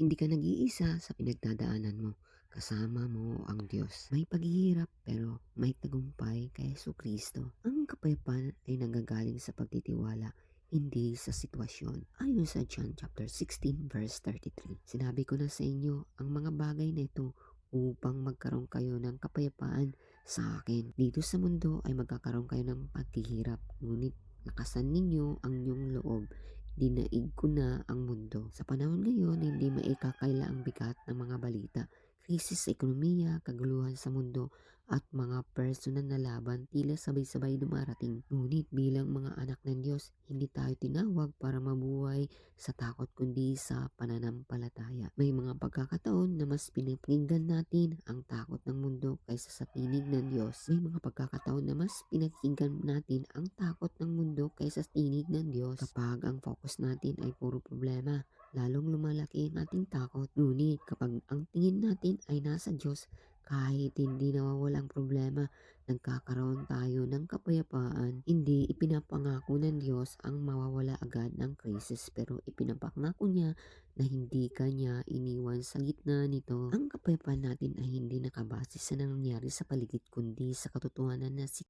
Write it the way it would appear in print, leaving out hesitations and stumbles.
Hindi ka nag-iisa sa pinagdadaanan mo. Kasama mo ang Diyos. May paghihirap pero may tagumpay kay Jesucristo. Ang kapayapaan ay nanggagaling sa pagtitiwala, hindi sa sitwasyon. Ayon sa John chapter 16 verse 33. Sinabi ko na sa inyo ang mga bagay na ito upang magkaroon kayo ng kapayapaan sa akin. Dito sa mundo ay magkakaroon kayo ng paghihirap, ngunit lakasan ninyo ang inyong loob. Dinaig ko na ang mundo. Sa panahon ngayon, hindi maikakaila ang bigat ng mga balita. Krisis sa ekonomiya, kaguluhan sa mundo, at mga personal na laban tila sabay-sabay dumarating. Ngunit bilang mga anak ng Diyos, hindi tayo tinawag para mabuhay sa takot kundi sa pananampalataya. May mga pagkakataon na mas pinapakinggan natin ang takot ng mundo kaysa sa tinig ng Diyos. May mga pagkakataon na mas pinakinggan natin ang takot ng mundo kaysa sa tinig ng Diyos. Kapag ang focus natin ay puro problema, lalong lumalaki ang ating takot. Ngunit kapag ang tingin natin ay nasa Diyos, kahit hindi nawawalang problema, nagkakaroon tayo ng kapayapaan. Hindi ipinapangako ng Diyos ang mawawala agad ng krisis, pero ipinapangako niya na hindi ka niya iniwan sa gitna nito. Ang kapayapaan natin ay hindi nakabase sa nangyayari sa paligid kundi sa katotohanan na si